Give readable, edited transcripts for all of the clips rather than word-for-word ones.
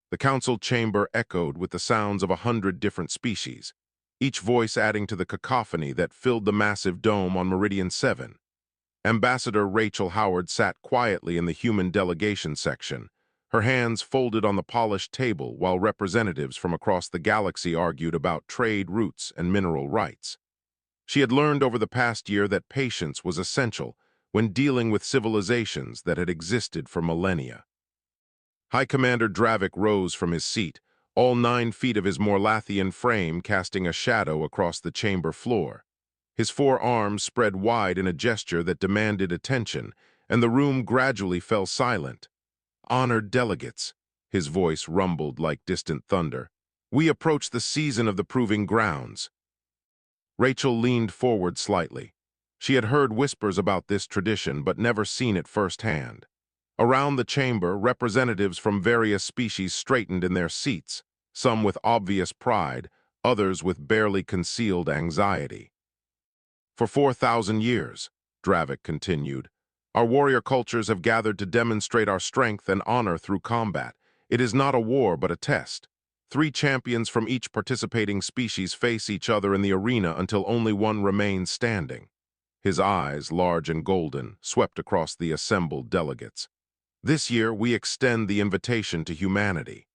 The council chamber echoed with the sounds of 100 different species, each voice adding to the cacophony that filled the massive dome on Meridian 7. Ambassador Rachel Howard sat quietly in the human delegation section, her hands folded on the polished table while representatives from across the galaxy argued about trade routes and mineral rights. She had learned over the past year that patience was essential when dealing with civilizations that had existed for millennia. High Commander Dravik rose from his seat, all 9 feet of his Morlathian frame casting a shadow across the chamber floor. His 4 arms spread wide in a gesture that demanded attention, and the room gradually fell silent. "Honored delegates," his voice rumbled like distant thunder, "we approach the season of the proving grounds." Rachel leaned forward slightly. She had heard whispers about this tradition but never seen it firsthand. Around the chamber, representatives from various species straightened in their seats, some with obvious pride, others with barely concealed anxiety. "For 4,000 years, Dravik continued, our warrior cultures have gathered to demonstrate our strength and honor through combat. It is not a war but a test. 3 champions from each participating species face each other in the arena until only one remains standing." His eyes, large and golden, swept across the assembled delegates. "This year, we extend the invitation to humanity."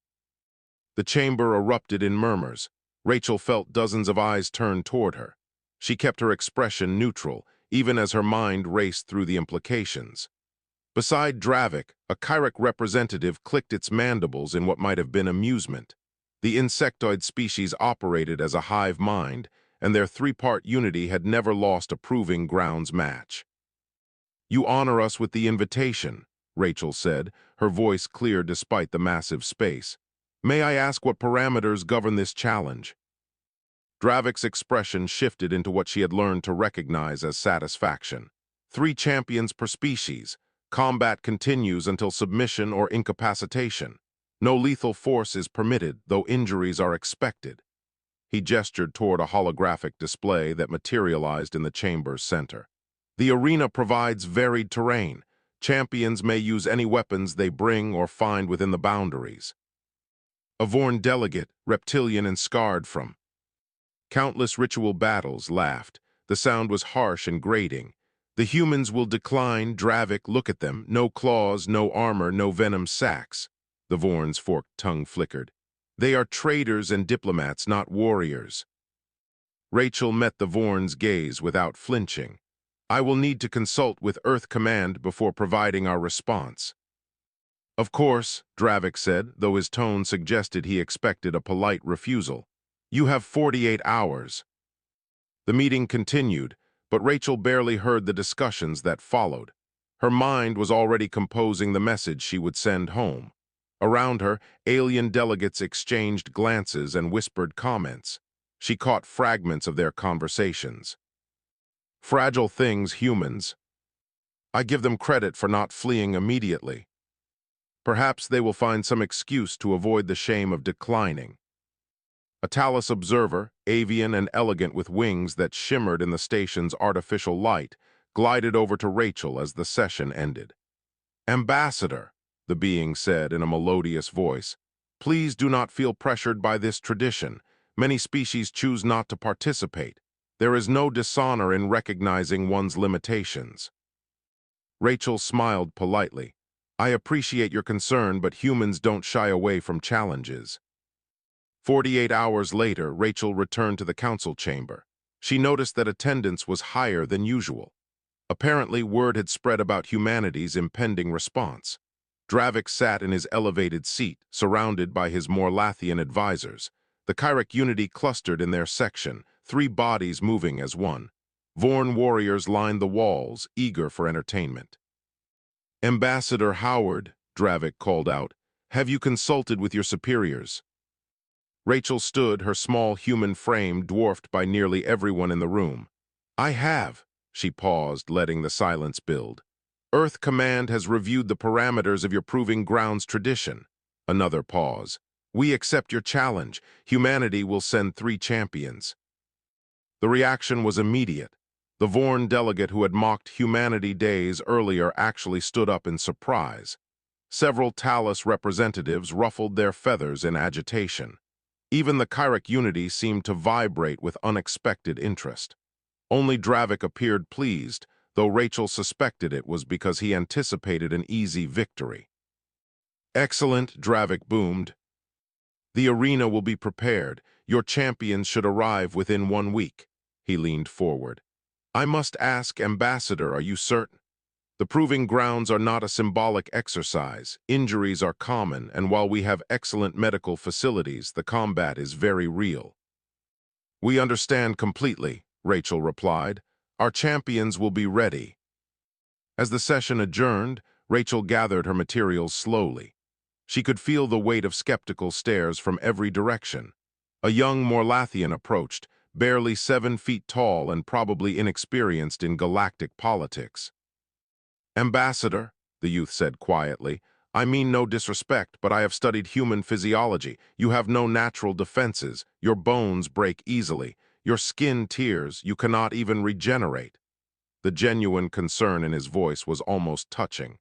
The chamber erupted in murmurs. Rachel felt dozens of eyes turned toward her. She kept her expression neutral, even as her mind raced through the implications. Beside Dravik, a Chirec representative clicked its mandibles in what might have been amusement. The insectoid species operated as a hive mind, and their 3-part unity had never lost a proving grounds match. "You honor us with the invitation," Rachel said, her voice clear despite the massive space. "May I ask what parameters govern this challenge?" Dravik's expression shifted into what she had learned to recognize as satisfaction. 3 champions per species. Combat continues until submission or incapacitation. No lethal force is permitted, though injuries are expected. He gestured toward a holographic display that materialized in the chamber's center. "The arena provides varied terrain. Champions may use any weapons they bring or find within the boundaries." A Vorn delegate, reptilian and scarred from countless ritual battles, laughed. The sound was harsh and grating. "The humans will decline, Dravik, look at them. No claws, no armor, no venom sacs." The Vorn's forked tongue flickered. "They are traders and diplomats, not warriors." Rachel met the Vorn's gaze without flinching. "I will need to consult with Earth Command before providing our response." "Of course," Dravik said, though his tone suggested he expected a polite refusal. "You have 48 hours." The meeting continued, but Rachel barely heard the discussions that followed. Her mind was already composing the message she would send home. Around her, alien delegates exchanged glances and whispered comments. She caught fragments of their conversations. "Fragile things, humans. I give them credit for not fleeing immediately. Perhaps they will find some excuse to avoid the shame of declining." A Talus observer, avian and elegant with wings that shimmered in the station's artificial light, glided over to Rachel as the session ended. "Ambassador," the being said in a melodious voice, "please do not feel pressured by this tradition. Many species choose not to participate. There is no dishonor in recognizing one's limitations." Rachel smiled politely. "I appreciate your concern, but humans don't shy away from challenges." 48 hours later, Rachel returned to the council chamber. She noticed that attendance was higher than usual. Apparently, word had spread about humanity's impending response. Dravik sat in his elevated seat, surrounded by his Morlathian advisors. The Chirec unity clustered in their section, 3 bodies moving as one. Vorn warriors lined the walls, eager for entertainment. "Ambassador Howard," Dravik called out, "have you consulted with your superiors?" Rachel stood, her small human frame dwarfed by nearly everyone in the room. "I have." She paused, letting the silence build. "Earth Command has reviewed the parameters of your proving grounds tradition." Another pause. "We accept your challenge. Humanity will send 3 champions." The reaction was immediate. The Vorn delegate who had mocked humanity days earlier actually stood up in surprise. Several Talus representatives ruffled their feathers in agitation. Even the Chirec Unity seemed to vibrate with unexpected interest. Only Dravik appeared pleased, though Rachel suspected it was because he anticipated an easy victory. "Excellent," Dravik boomed. "The arena will be prepared. Your champions should arrive within 1 week." He leaned forward. "I must ask, Ambassador, are you certain? The proving grounds are not a symbolic exercise. Injuries are common, and while we have excellent medical facilities, the combat is very real." "We understand completely," Rachel replied. "Our champions will be ready." As the session adjourned, Rachel gathered her materials slowly. She could feel the weight of skeptical stares from every direction. A young Morlathian approached, barely 7 feet tall and probably inexperienced in galactic politics. "Ambassador," the youth said quietly, "I mean no disrespect, but I have studied human physiology. You have no natural defenses. Your bones break easily. Your skin tears. You cannot even regenerate." The genuine concern in his voice was almost touching.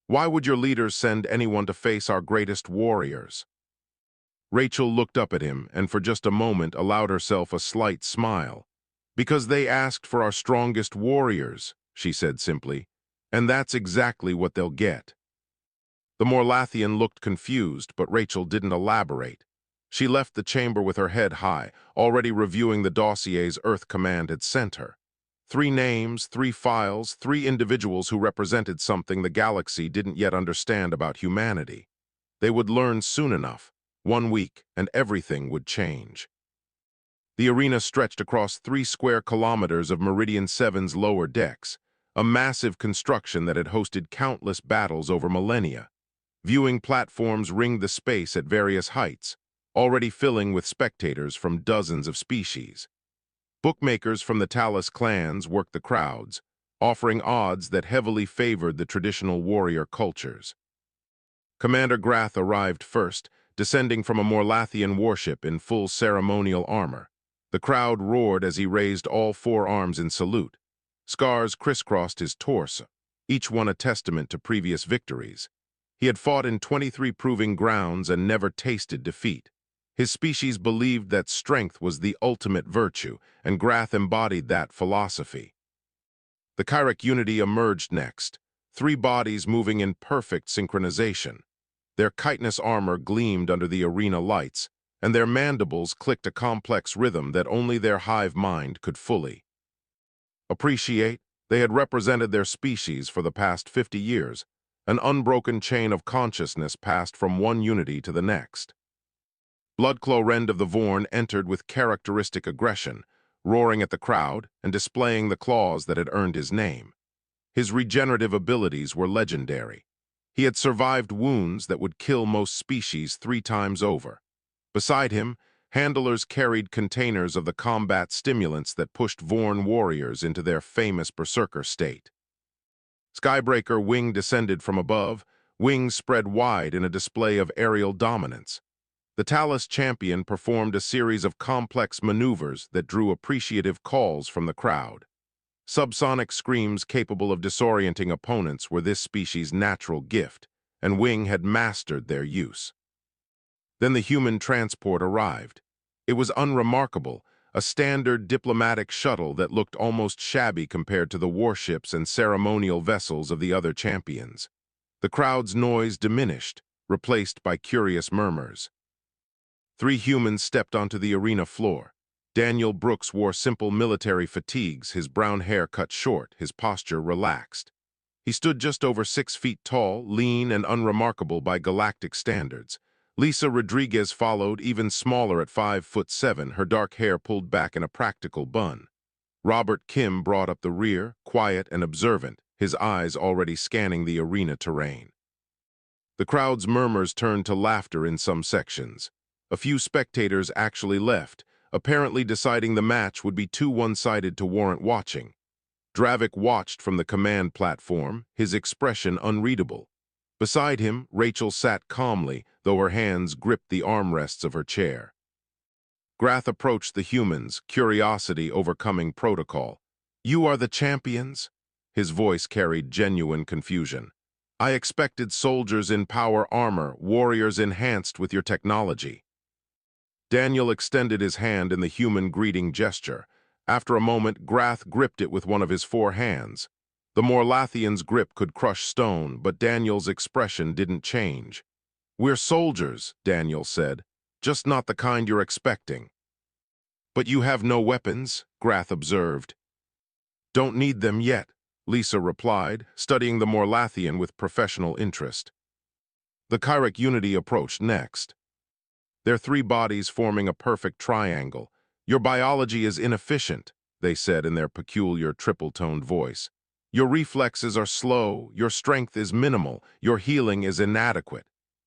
"Why would your leaders send anyone to face our greatest warriors?" Rachel looked up at him and for just a moment allowed herself a slight smile. "Because they asked for our strongest warriors," she said simply, "and that's exactly what they'll get." The Morlathian looked confused, but Rachel didn't elaborate. She left the chamber with her head high, already reviewing the dossiers Earth Command had sent her. 3 names, 3 files, 3 individuals who represented something the galaxy didn't yet understand about humanity. They would learn soon enough. 1 week, and everything would change. The arena stretched across 3 square kilometers of Meridian 7's lower decks, a massive construction that had hosted countless battles over millennia. Viewing platforms ringed the space at various heights, already filling with spectators from dozens of species. Bookmakers from the Talus clans worked the crowds, offering odds that heavily favored the traditional warrior cultures. Commander Grath arrived first, descending from a Morlathian warship in full ceremonial armor. The crowd roared as he raised all 4 arms in salute. Scars crisscrossed his torso, each one a testament to previous victories. He had fought in 23 proving grounds and never tasted defeat. His species believed that strength was the ultimate virtue, and Grath embodied that philosophy. The Chirec Unity emerged next, 3 bodies moving in perfect synchronization. Their chitinous armor gleamed under the arena lights, and their mandibles clicked a complex rhythm that only their hive mind could fully appreciate. They had represented their species for the past 50 years, an unbroken chain of consciousness passed from one unity to the next. Bloodclaw Rend of the Vorn entered with characteristic aggression, roaring at the crowd and displaying the claws that had earned his name. His regenerative abilities were legendary. He had survived wounds that would kill most species 3 times over. Beside him, handlers carried containers of the combat stimulants that pushed Vorn warriors into their famous berserker state. Skybreaker Wing descended from above, wings spread wide in a display of aerial dominance. The Talus champion performed a series of complex maneuvers that drew appreciative calls from the crowd. Subsonic screams capable of disorienting opponents were this species' natural gift, and Wing had mastered their use. Then the human transport arrived. It was unremarkable, a standard diplomatic shuttle that looked almost shabby compared to the warships and ceremonial vessels of the other champions. The crowd's noise diminished, replaced by curious murmurs. 3 humans stepped onto the arena floor. Daniel Brooks wore simple military fatigues, his brown hair cut short, his posture relaxed. He stood just over 6 feet tall, lean and unremarkable by galactic standards. Lisa Rodriguez followed, even smaller at 5'7", her dark hair pulled back in a practical bun. Robert Kim brought up the rear, quiet and observant, his eyes already scanning the arena terrain. The crowd's murmurs turned to laughter in some sections. A few spectators actually left, apparently deciding the match would be too one-sided to warrant watching. Dravik watched from the command platform, his expression unreadable. Beside him, Rachel sat calmly, though her hands gripped the armrests of her chair. Grath approached the humans, curiosity overcoming protocol. "You are the champions?" His voice carried genuine confusion. I expected soldiers in power armor, warriors enhanced with your technology. Daniel extended his hand in the human greeting gesture. After a moment, Grath gripped it with one of his 4 hands. The Morlathian's grip could crush stone, but Daniel's expression didn't change. "We're soldiers," Daniel said, "just not the kind you're expecting." "But you have no weapons," Grath observed. "Don't need them yet," Lisa replied, studying the Morlathian with professional interest. The Chirec Unity approached next. Their 3 bodies forming a perfect triangle. "Your biology is inefficient," they said in their peculiar triple-toned voice. "Your reflexes are slow, your strength is minimal, your healing is inadequate."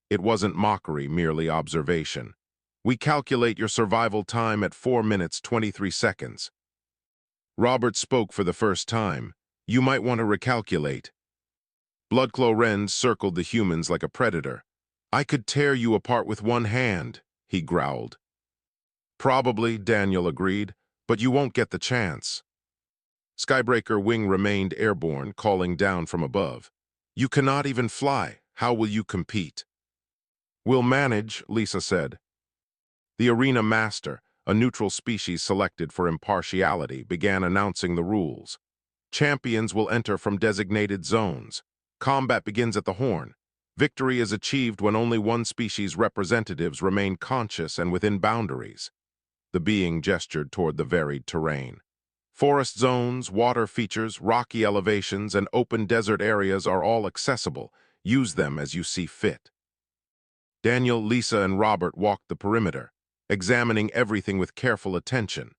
It wasn't mockery, merely observation. "We calculate your survival time at 4 minutes 23 seconds. Robert spoke for the first time. "You might want to recalculate." Bloodclaw Rend circled the humans like a predator. "I could tear you apart with 1 hand," he growled. "Probably," Daniel agreed, "but you won't get the chance." Skybreaker Wing remained airborne, calling down from above. "You cannot even fly. How will you compete?" "We'll manage," Lisa said. The Arena Master, a neutral species selected for impartiality, began announcing the rules. Champions will enter from designated zones. Combat begins at the horn. Victory is achieved when only one species' representatives remain conscious and within boundaries. The being gestured toward the varied terrain. Forest zones, water features, rocky elevations, and open desert areas are all accessible. Use them as you see fit. Daniel, Lisa, and Robert walked the perimeter, examining everything with careful attention.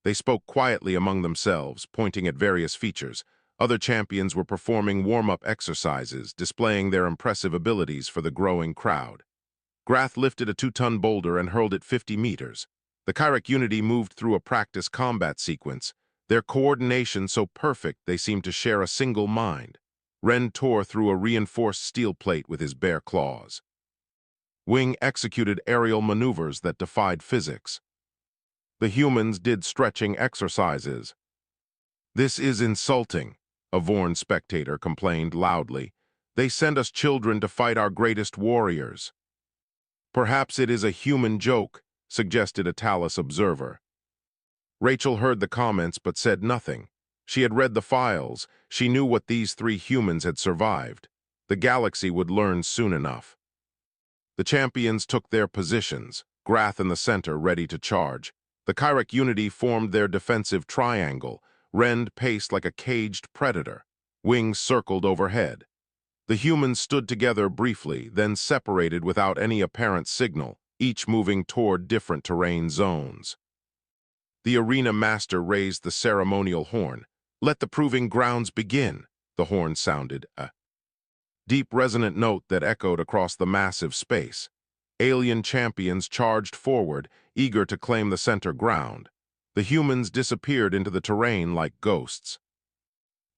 They spoke quietly among themselves, pointing at various features. Other champions were performing warm-up exercises, displaying their impressive abilities for the growing crowd. Grath lifted a 2-ton boulder and hurled it 50 meters. The Chirec Unity moved through a practice combat sequence, their coordination so perfect they seemed to share a single mind. Rend tore through a reinforced steel plate with his bare claws. Wing executed aerial maneuvers that defied physics. The humans did stretching exercises. "This is insulting," a Vorn spectator complained loudly. "They send us children to fight our greatest warriors." "Perhaps it is a human joke," suggested a Talus observer. Rachel heard the comments but said nothing. She had read the files. She knew what these 3 humans had survived. The galaxy would learn soon enough. The champions took their positions, Grath in the center ready to charge. The Chirec Unity formed their defensive triangle. Rend paced like a caged predator. Wings circled overhead. The humans stood together briefly, then separated without any apparent signal, each moving toward different terrain zones. The Arena Master raised the ceremonial horn. "Let the proving grounds begin," the horn sounded, a deep resonant note that echoed across the massive space. Alien champions charged forward, eager to claim the center ground. The humans disappeared into the terrain like ghosts.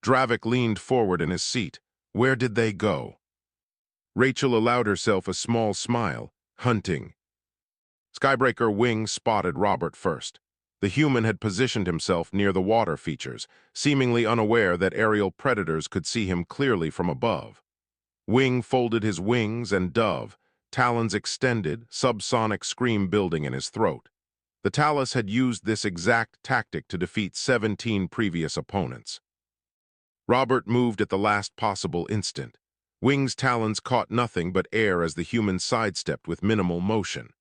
Dravik leaned forward in his seat. Where did they go? Rachel allowed herself a small smile. Hunting. Skybreaker Wing spotted Robert first. The human had positioned himself near the water features, seemingly unaware that aerial predators could see him clearly from above. Wing folded his wings and dove, talons extended, subsonic scream building in his throat. The Talus had used this exact tactic to defeat 17 previous opponents. Robert moved at the last possible instant. Wing's talons caught nothing but air as the human sidestepped with minimal motion.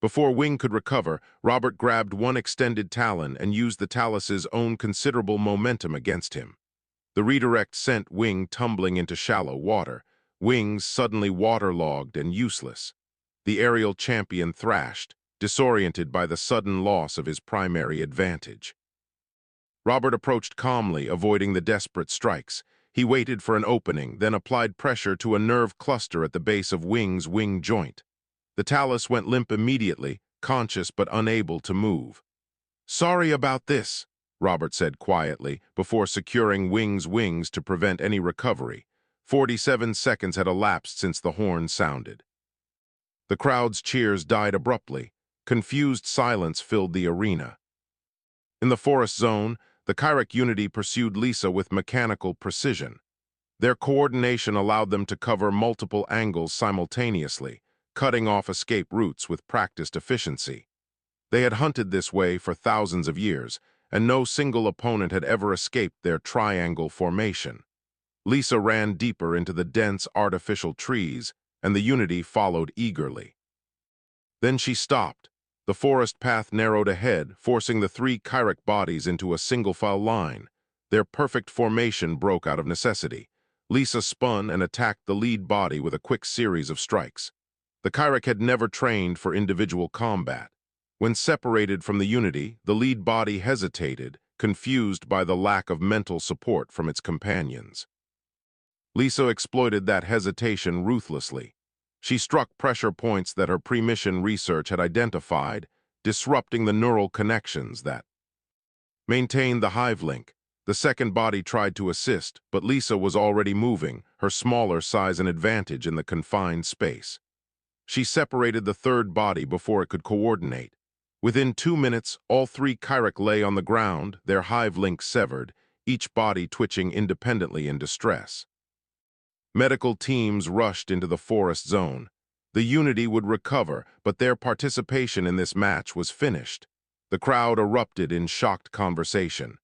Before Wing could recover, Robert grabbed one extended talon and used the Talus's own considerable momentum against him. The redirect sent Wing tumbling into shallow water, wings suddenly waterlogged and useless. The aerial champion thrashed, disoriented by the sudden loss of his primary advantage. Robert approached calmly, avoiding the desperate strikes. He waited for an opening, then applied pressure to a nerve cluster at the base of Wing's wing joint. The Talus went limp immediately, conscious but unable to move. "Sorry about this," Robert said quietly, before securing Wing's wings to prevent any recovery. 47 seconds had elapsed since the horn sounded. The crowd's cheers died abruptly. Confused silence filled the arena. In the forest zone, the Chirec Unity pursued Lisa with mechanical precision. Their coordination allowed them to cover multiple angles simultaneously, cutting off escape routes with practiced efficiency. They had hunted this way for thousands of years, and no single opponent had ever escaped their triangle formation. Lisa ran deeper into the dense artificial trees, and the Unity followed eagerly. Then she stopped. The forest path narrowed ahead, forcing the three Chiric bodies into a single-file line. Their perfect formation broke out of necessity. Lisa spun and attacked the lead body with a quick series of strikes. The Chiric had never trained for individual combat. When separated from the Unity, the lead body hesitated, confused by the lack of mental support from its companions. Lisa exploited that hesitation ruthlessly. She struck pressure points that her pre-mission research had identified, disrupting the neural connections that maintained the hive link. The second body tried to assist, but Lisa was already moving, her smaller size an advantage in the confined space. She separated the third body before it could coordinate. Within 2 minutes, all three Chiric lay on the ground, their hive link severed, each body twitching independently in distress. Medical teams rushed into the forest zone. The Unity would recover, but their participation in this match was finished. The crowd erupted in shocked conversation.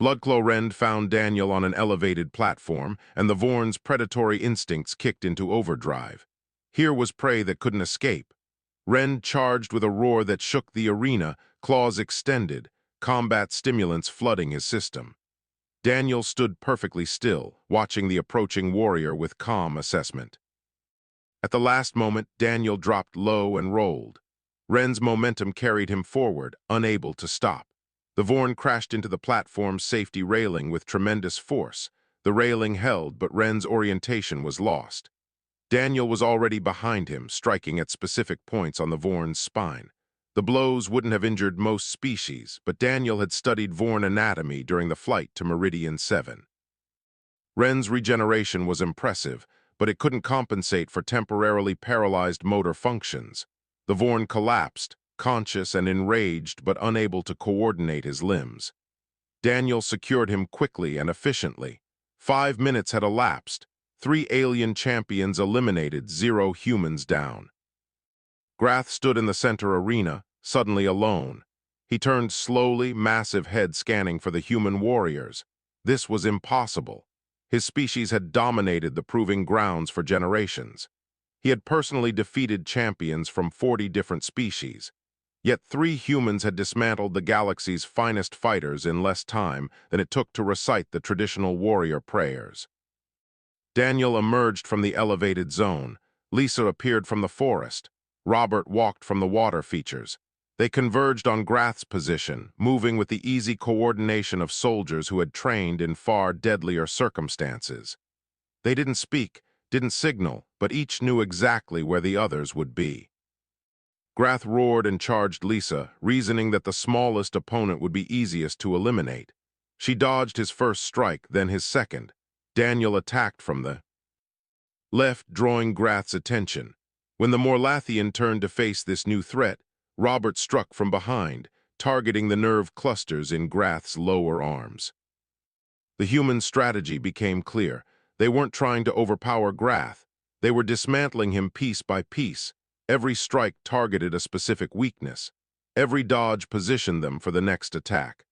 Bloodclaw Rend found Daniel on an elevated platform, and the Vorn's predatory instincts kicked into overdrive. Here was prey that couldn't escape. Rend charged with a roar that shook the arena, claws extended, combat stimulants flooding his system. Daniel stood perfectly still, watching the approaching warrior with calm assessment. At the last moment, Daniel dropped low and rolled. Rend's momentum carried him forward, unable to stop. The Vorn crashed into the platform's safety railing with tremendous force. The railing held, but Rend's orientation was lost. Daniel was already behind him, striking at specific points on the Vorn's spine. The blows wouldn't have injured most species, but Daniel had studied Vorn anatomy during the flight to Meridian 7. Rend's regeneration was impressive, but it couldn't compensate for temporarily paralyzed motor functions. The Vorn collapsed, conscious and enraged but unable to coordinate his limbs. Daniel secured him quickly and efficiently. 5 minutes had elapsed. 3 alien champions eliminated, 0 humans down. Grath stood in the center arena, suddenly alone. He turned slowly, massive head scanning for the human warriors. This was impossible. His species had dominated the proving grounds for generations. He had personally defeated champions from 40 different species. Yet 3 humans had dismantled the galaxy's finest fighters in less time than it took to recite the traditional warrior prayers. Daniel emerged from the elevated zone. Lisa appeared from the forest. Robert walked from the water features. They converged on Grath's position, moving with the easy coordination of soldiers who had trained in far deadlier circumstances. They didn't speak, didn't signal, but each knew exactly where the others would be. Grath roared and charged Lisa, reasoning that the smallest opponent would be easiest to eliminate. She dodged his first strike, then his second. Daniel attacked from the left, drawing Grath's attention. When the Morlathian turned to face this new threat, Robert struck from behind, targeting the nerve clusters in Grath's lower arms. The human strategy became clear. They weren't trying to overpower Grath. They were dismantling him piece by piece. Every strike targeted a specific weakness. Every dodge positioned them for the next attack.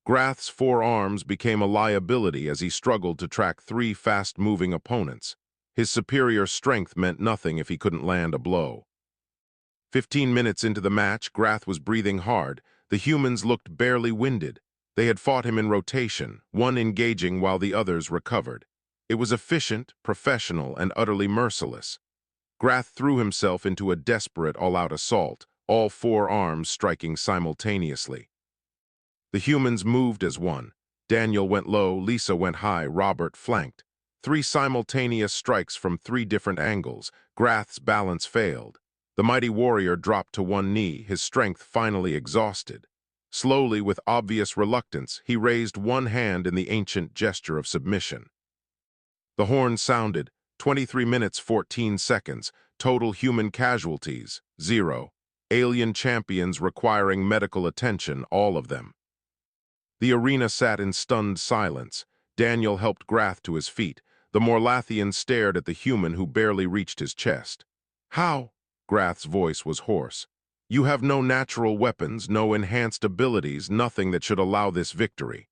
Grath's 4 arms became a liability as he struggled to track 3 fast-moving opponents. His superior strength meant nothing if he couldn't land a blow. 15 minutes into the match, Grath was breathing hard. The humans looked barely winded. They had fought him in rotation, one engaging while the others recovered. It was efficient, professional, and utterly merciless. Grath threw himself into a desperate all-out assault, all 4 arms striking simultaneously. The humans moved as one. Daniel went low, Lisa went high, Robert flanked. 3 simultaneous strikes from 3 different angles. Grath's balance failed. The mighty warrior dropped to one knee, his strength finally exhausted. Slowly, with obvious reluctance, he raised one hand in the ancient gesture of submission. The horn sounded. 23 minutes 14 seconds. Total human casualties, 0. Alien champions requiring medical attention, all of them. The arena sat in stunned silence. Daniel helped Grath to his feet. The Morlathian stared at the human who barely reached his chest. How? Grath's voice was hoarse. You have no natural weapons, no enhanced abilities, nothing that should allow this victory.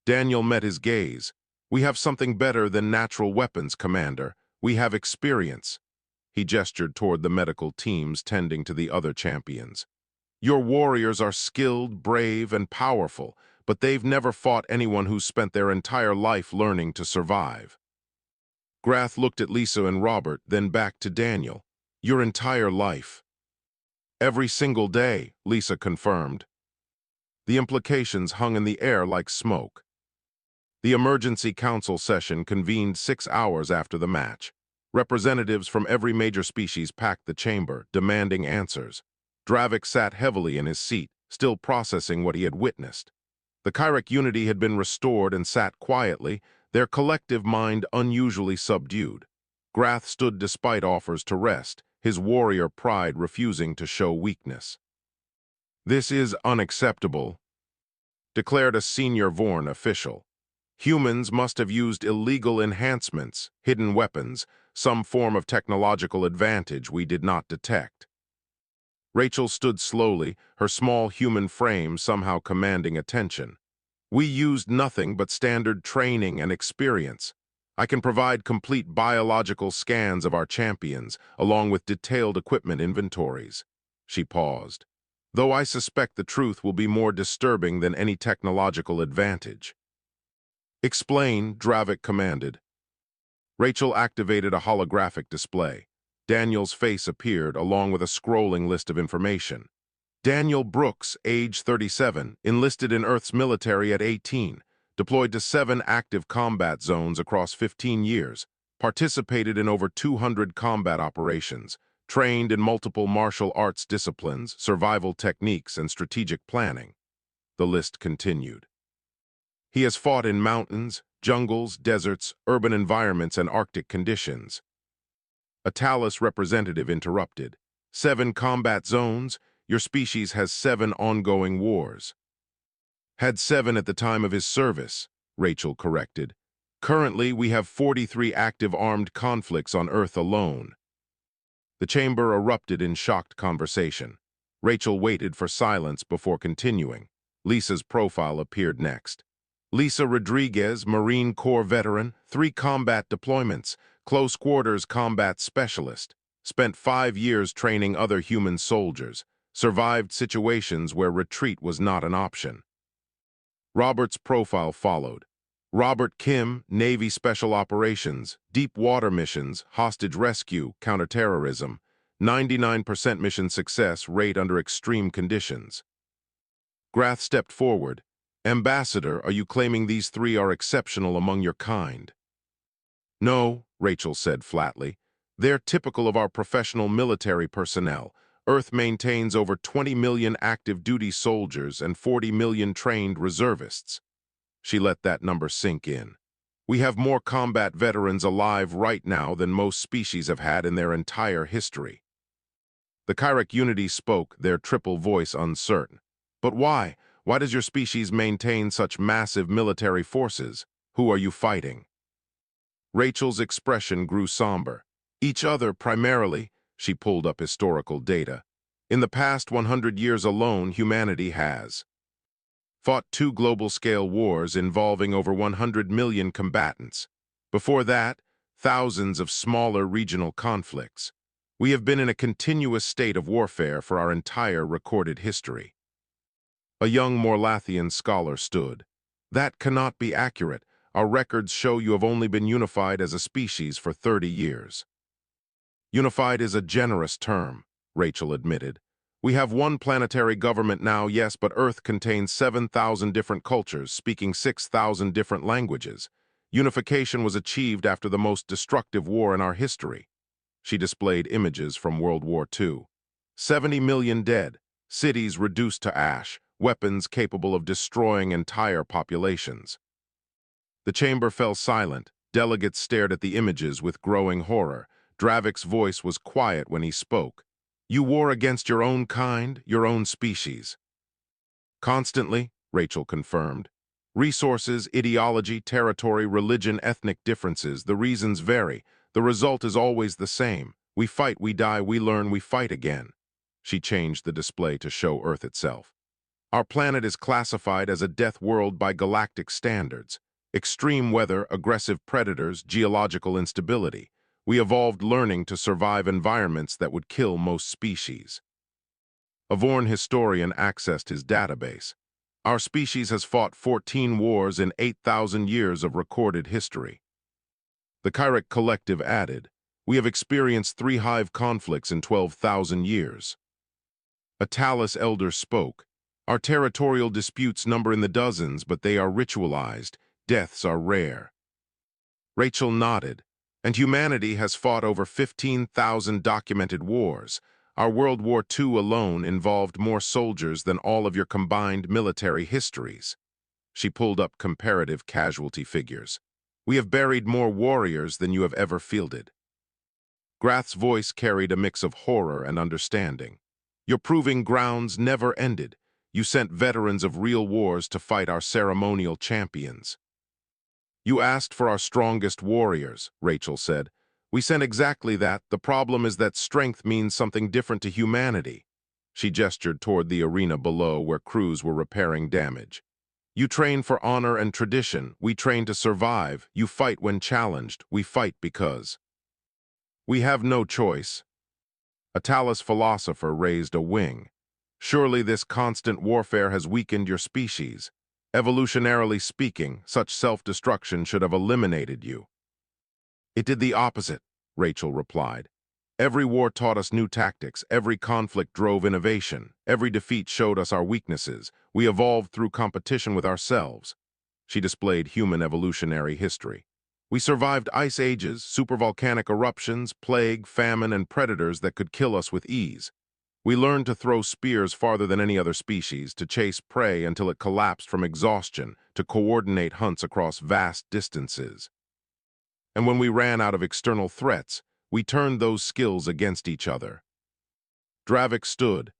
Daniel met his gaze. We have something better than natural weapons, Commander. We have experience. He gestured toward the medical teams tending to the other champions. Your warriors are skilled, brave, and powerful, but they've never fought anyone who's spent their entire life learning to survive. Grath looked at Lisa and Robert, then back to Daniel. Your entire life. Every single day, Lisa confirmed. The implications hung in the air like smoke. The emergency council session convened 6 hours after the match. Representatives from every major species packed the chamber, demanding answers. Dravik sat heavily in his seat, still processing what he had witnessed. The Chirec unity had been restored and sat quietly, their collective mind unusually subdued. Grath stood despite offers to rest, his warrior pride refusing to show weakness. This is unacceptable, declared a senior Vorn official. Humans must have used illegal enhancements, hidden weapons, some form of technological advantage we did not detect. Rachel stood slowly, her small human frame somehow commanding attention. We used nothing but standard training and experience. I can provide complete biological scans of our champions, along with detailed equipment inventories. She paused. Though I suspect the truth will be more disturbing than any technological advantage. Explain, Dravik commanded. Rachel activated a holographic display. Daniel's face appeared, along with a scrolling list of information. Daniel Brooks, age 37, enlisted in Earth's military at 18, deployed to 7 active combat zones across 15 years, participated in over 200 combat operations, trained in multiple martial arts disciplines, survival techniques, and strategic planning. The list continued. He has fought in mountains, jungles, deserts, urban environments, and Arctic conditions. A Talus representative interrupted. 7 combat zones, your species has 7 ongoing wars. Had 7 at the time of his service, Rachel corrected. Currently, we have 43 active armed conflicts on Earth alone. The chamber erupted in shocked conversation. Rachel waited for silence before continuing. Lisa's profile appeared next. Lisa Rodriguez, Marine Corps veteran, 3 combat deployments, close quarters combat specialist, spent 5 years training other human soldiers, survived situations where retreat was not an option. Robert's profile followed. Robert Kim, Navy Special Operations, deep water missions, hostage rescue, counterterrorism, 99% mission success rate under extreme conditions. Grath stepped forward. Ambassador, are you claiming these 3 are exceptional among your kind? No, Rachel said flatly. They're typical of our professional military personnel. Earth maintains over 20 million active duty soldiers and 40 million trained reservists. She let that number sink in. We have more combat veterans alive right now than most species have had in their entire history. The Chirec unity spoke, their triple voice uncertain. But why? Why does your species maintain such massive military forces? Who are you fighting? Rachel's expression grew somber. Each other, primarily. She pulled up historical data. In the past 100 years alone, humanity has fought 2 global-scale wars involving over 100 million combatants. Before that, thousands of smaller regional conflicts. We have been in a continuous state of warfare for our entire recorded history. A young Morlathian scholar stood. That cannot be accurate. Our records show you have only been unified as a species for 30 years. Unified is a generous term, Rachel admitted. We have one planetary government now, yes, but Earth contains 7,000 different cultures, speaking 6,000 different languages. Unification was achieved after the most destructive war in our history. She displayed images from World War II. 70 million dead, cities reduced to ash, weapons capable of destroying entire populations. The chamber fell silent. Delegates stared at the images with growing horror. Dravik's voice was quiet when he spoke. You war against your own kind, your own species. Constantly, Rachel confirmed. Resources, ideology, territory, religion, ethnic differences, the reasons vary. The result is always the same. We fight, we die, we learn, we fight again. She changed the display to show Earth itself. Our planet is classified as a death world by galactic standards. Extreme weather, aggressive predators, geological instability. We evolved learning to survive environments that would kill most species. A Vorn historian accessed his database. Our species has fought 14 wars in 8,000 years of recorded history. The Kyrek Collective added, we have experienced 3 hive conflicts in 12,000 years. A Talus elder spoke, our territorial disputes number in the dozens, but they are ritualized. Deaths are rare. Rachel nodded, and humanity has fought over 15,000 documented wars. Our World War II alone involved more soldiers than all of your combined military histories. She pulled up comparative casualty figures. We have buried more warriors than you have ever fielded. Grath's voice carried a mix of horror and understanding. Your proving grounds never ended. You sent veterans of real wars to fight our ceremonial champions. You asked for our strongest warriors, Rachel said. We sent exactly that. The problem is that strength means something different to humanity. She gestured toward the arena below where crews were repairing damage. You train for honor and tradition. We train to survive. You fight when challenged. We fight because we have no choice. A Talus philosopher raised a wing. Surely this constant warfare has weakened your species. Evolutionarily speaking, such self-destruction should have eliminated you. It did the opposite, Rachel replied. Every war taught us new tactics. Every conflict drove innovation. Every defeat showed us our weaknesses. We evolved through competition with ourselves. She displayed human evolutionary history. We survived ice ages, supervolcanic eruptions, plague, famine, and predators that could kill us with ease. We learned to throw spears farther than any other species, to chase prey until it collapsed from exhaustion, to coordinate hunts across vast distances. And when we ran out of external threats, we turned those skills against each other. Dravik stood.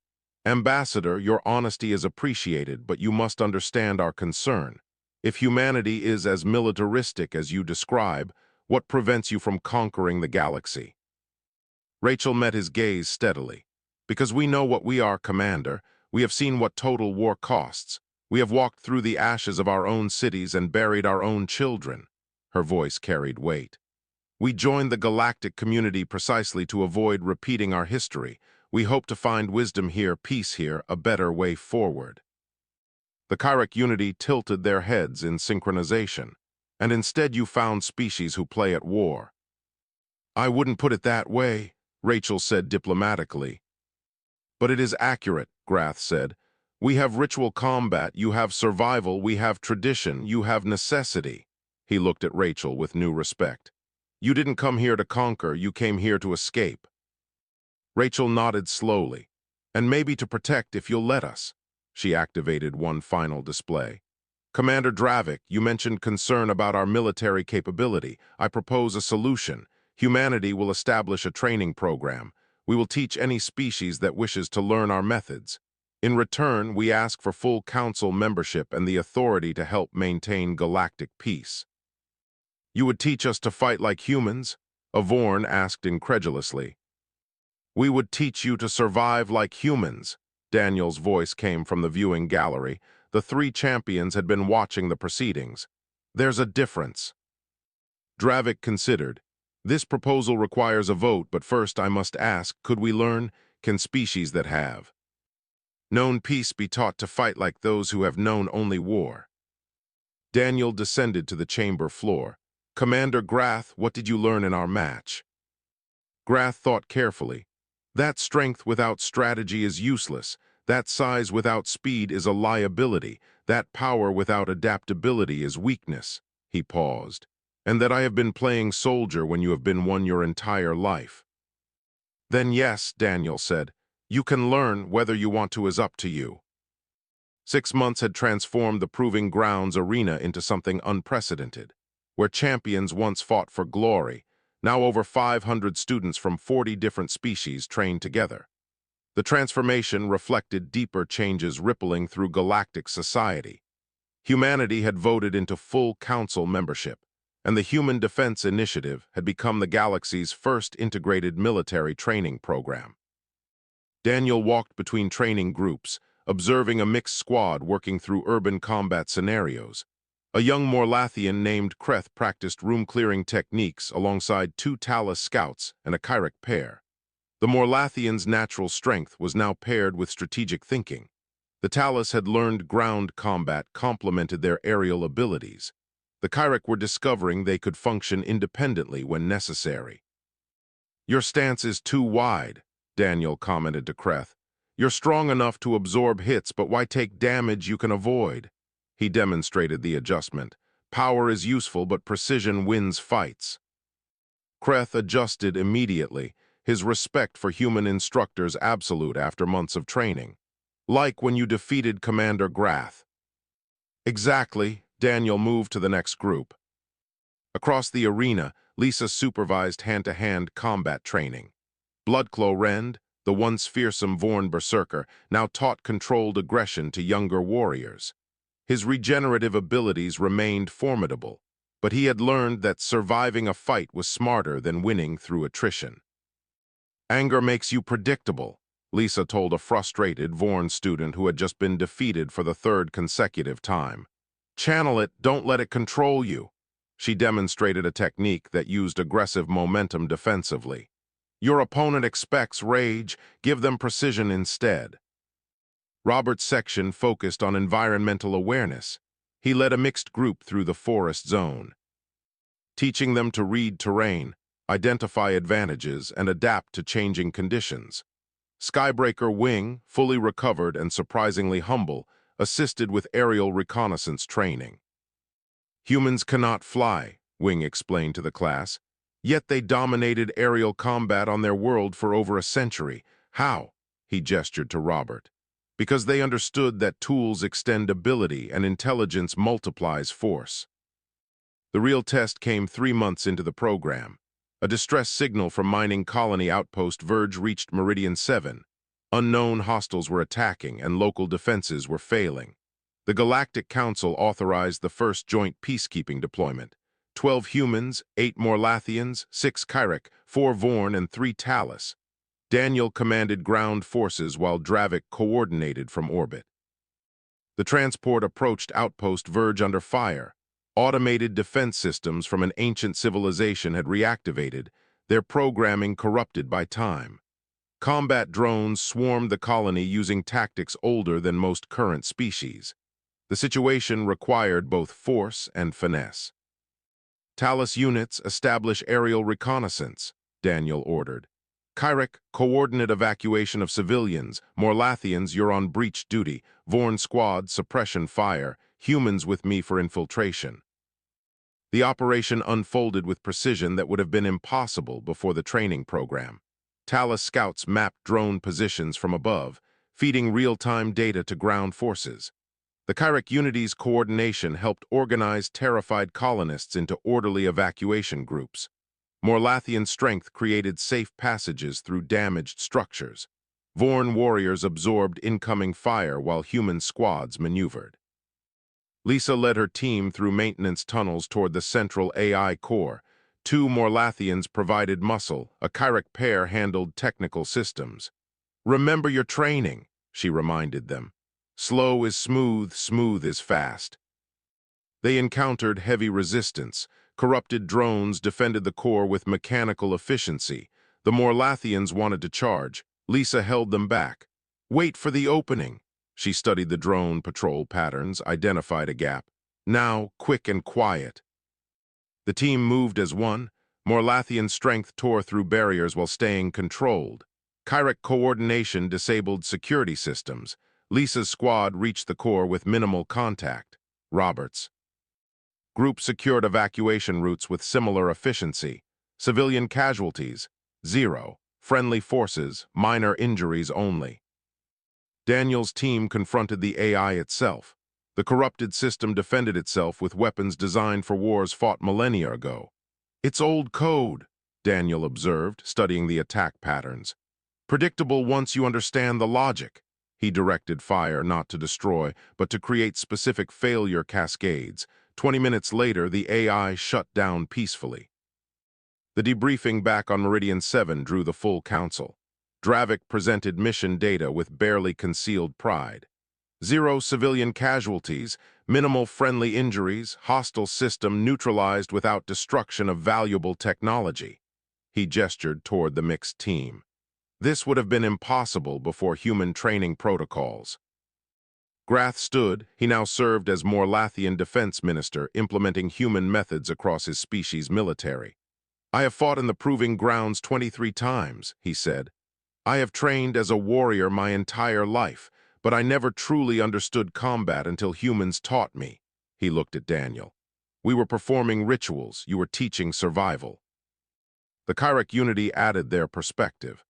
Ambassador, your honesty is appreciated, but you must understand our concern. If humanity is as militaristic as you describe, what prevents you from conquering the galaxy? Rachel met his gaze steadily. Because we know what we are, Commander. We have seen what total war costs. We have walked through the ashes of our own cities and buried our own children. Her voice carried weight. We joined the galactic community precisely to avoid repeating our history. We hope to find wisdom here, peace here, a better way forward. The Kyrek Unity tilted their heads in synchronization, and instead you found species who play at war. I wouldn't put it that way, Rachel said diplomatically. But it is accurate, Grath said. We have ritual combat, you have survival, we have tradition, you have necessity. He looked at Rachel with new respect. You didn't come here to conquer, you came here to escape. Rachel nodded slowly. And maybe to protect if you'll let us. She activated one final display. Commander Dravik, you mentioned concern about our military capability. I propose a solution. Humanity will establish a training program. We will teach any species that wishes to learn our methods. In return, we ask for full council membership and the authority to help maintain galactic peace. You would teach us to fight like humans? Avorn asked incredulously. We would teach you to survive like humans. Daniel's voice came from the viewing gallery. The 3 champions had been watching the proceedings. There's a difference. Dravik considered. This proposal requires a vote, but first I must ask, could we learn? Can species that have known peace be taught to fight like those who have known only war? Daniel descended to the chamber floor. Commander Grath, what did you learn in our match? Grath thought carefully. That strength without strategy is useless. That size without speed is a liability. That power without adaptability is weakness. He paused. And that I have been playing soldier when you have been one your entire life. Then yes, Daniel said. You can learn, whether you want to is up to you. 6 months had transformed the Proving Grounds arena into something unprecedented. Where champions once fought for glory, now over 500 students from 40 different species trained together. The transformation reflected deeper changes rippling through galactic society. Humanity had voted into full council membership, and the Human Defense Initiative had become the galaxy's first integrated military training program. Daniel walked between training groups, observing a mixed squad working through urban combat scenarios. A young Morlathian named Kreth practiced room-clearing techniques alongside two Talus scouts and a Kyrek pair. The Morlathian's natural strength was now paired with strategic thinking. The Talus had learned ground combat complemented their aerial abilities. The Kyrek were discovering they could function independently when necessary. "Your stance is too wide," Daniel commented to Kreth. "You're strong enough to absorb hits, but why take damage you can avoid?" He demonstrated the adjustment. Power is useful, but precision wins fights. Kreth adjusted immediately, his respect for human instructors absolute after months of training. "Like when you defeated Commander Grath." "Exactly." Daniel moved to the next group. Across the arena, Lisa supervised hand-to-hand combat training. Bloodclaw Rend, the once fearsome Vorn berserker, now taught controlled aggression to younger warriors. His regenerative abilities remained formidable, but he had learned that surviving a fight was smarter than winning through attrition. "Anger makes you predictable," Lisa told a frustrated Vorn student who had just been defeated for the third consecutive time. "Channel it, don't let it control you." She demonstrated a technique that used aggressive momentum defensively. "Your opponent expects rage, give them precision instead." Robert's section focused on environmental awareness. He led a mixed group through the forest zone, teaching them to read terrain, identify advantages, and adapt to changing conditions. Skybreaker Wing, fully recovered and surprisingly humble, assisted with aerial reconnaissance training. "Humans cannot fly," Wing explained to the class, "yet they dominated aerial combat on their world for over a century. How?" He gestured to Robert. "Because they understood that tools extend ability and intelligence multiplies force." The real test came 3 months into the program. A distress signal from mining colony outpost Verge reached Meridian 7. Unknown hostiles were attacking and local defenses were failing. The Galactic Council authorized the first joint peacekeeping deployment. 12 humans, 8 Morlathians, 6 Kyrek, 4 Vorn, and 3 Talus. Daniel commanded ground forces while Dravik coordinated from orbit. The transport approached Outpost Verge under fire. Automated defense systems from an ancient civilization had reactivated, their programming corrupted by time. Combat drones swarmed the colony using tactics older than most current species. The situation required both force and finesse. "Talus units establish aerial reconnaissance," Daniel ordered. "Kyrek, coordinate evacuation of civilians. Morlathians, you're on breach duty. Vorn squad, suppression fire. Humans with me for infiltration." The operation unfolded with precision that would have been impossible before the training program. Talus scouts mapped drone positions from above, feeding real-time data to ground forces. The Kyrek Unity's coordination helped organize terrified colonists into orderly evacuation groups. Morlathian strength created safe passages through damaged structures. Vorn warriors absorbed incoming fire while human squads maneuvered. Lisa led her team through maintenance tunnels toward the central AI core. 2 Morlathians provided muscle, a Kyrek pair handled technical systems. "Remember your training," she reminded them. "Slow is smooth, smooth is fast." They encountered heavy resistance. Corrupted drones defended the core with mechanical efficiency. The Morlathians wanted to charge. Lisa held them back. "Wait for the opening." She studied the drone patrol patterns, identified a gap. "Now, quick and quiet." The team moved as one. Morlathian strength tore through barriers while staying controlled. Kyrek coordination disabled security systems. Lisa's squad reached the core with minimal contact. Roberts. Group secured evacuation routes with similar efficiency. Civilian casualties, 0. Friendly forces, minor injuries only. Daniel's team confronted the AI itself. The corrupted system defended itself with weapons designed for wars fought millennia ago. "It's old code," Daniel observed, studying the attack patterns. "Predictable once you understand the logic." He directed fire not to destroy, but to create specific failure cascades. 20 minutes later, the AI shut down peacefully. The debriefing back on Meridian 7 drew the full council. Dravik presented mission data with barely concealed pride. 0 civilian casualties, minimal friendly injuries, hostile system neutralized without destruction of valuable technology. He gestured toward the mixed team. This would have been impossible before human training protocols. Grath stood. He now served as Morlathian defense minister, implementing human methods across his species' military. I have fought in the proving grounds 23 times, he said. I have trained as a warrior my entire life, but I never truly understood combat until humans taught me. He looked at Daniel. We were performing rituals. You were teaching survival. The Chirec Unity added their perspective.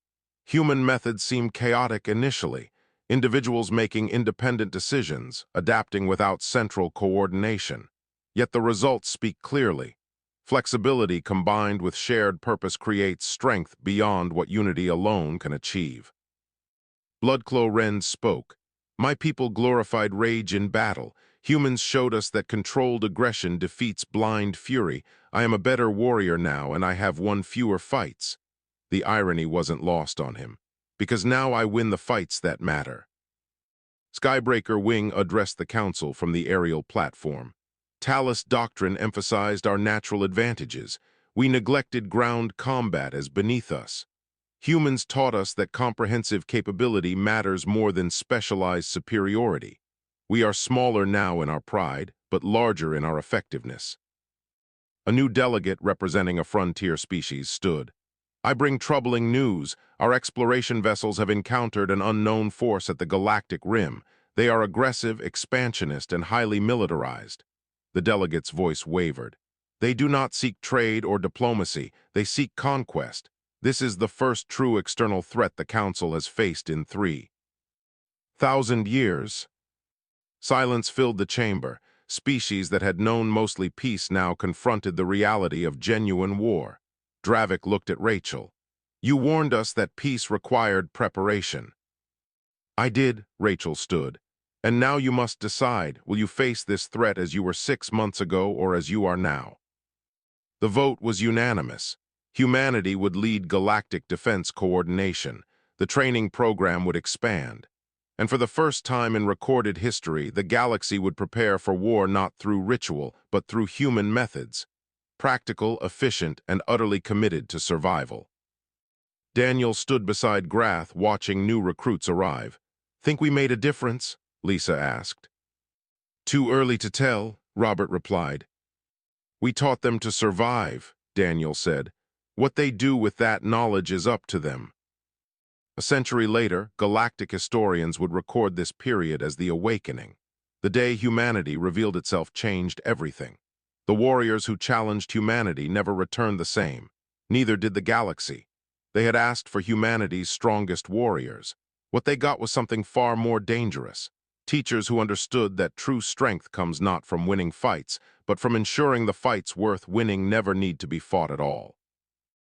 Human methods seemed chaotic initially, individuals making independent decisions, adapting without central coordination. Yet the results speak clearly. Flexibility combined with shared purpose creates strength beyond what unity alone can achieve. Bloodclaw Rend spoke. My people glorified rage in battle. Humans showed us that controlled aggression defeats blind fury. I am a better warrior now, and I have won fewer fights. The irony wasn't lost on him, because now I win the fights that matter. Skybreaker Wing addressed the council from the aerial platform. Talus Doctrine emphasized our natural advantages. We neglected ground combat as beneath us. Humans taught us that comprehensive capability matters more than specialized superiority. We are smaller now in our pride, but larger in our effectiveness. A new delegate representing a frontier species stood. I bring troubling news. Our exploration vessels have encountered an unknown force at the Galactic Rim. They are aggressive, expansionist, and highly militarized. The delegate's voice wavered. They do not seek trade or diplomacy. They seek conquest. This is the first true external threat the Council has faced in 3,000 years. Silence filled the chamber. Species that had known mostly peace now confronted the reality of genuine war. Dravik looked at Rachel. You warned us that peace required preparation. I did, Rachel stood. And now you must decide, will you face this threat as you were 6 months ago or as you are now? The vote was unanimous. Humanity would lead galactic defense coordination. The training program would expand. And for the first time in recorded history, the galaxy would prepare for war not through ritual, but through human methods. Practical, efficient, and utterly committed to survival. Daniel stood beside Grath, watching new recruits arrive. Think we made a difference? Lisa asked. Too early to tell, Robert replied. We taught them to survive, Daniel said. What they do with that knowledge is up to them. A century later, galactic historians would record this period as the awakening. The day humanity revealed itself changed everything. The warriors who challenged humanity never returned the same. Neither did the galaxy. They had asked for humanity's strongest warriors. What they got was something far more dangerous. Teachers who understood that true strength comes not from winning fights, but from ensuring the fights worth winning never need to be fought at all.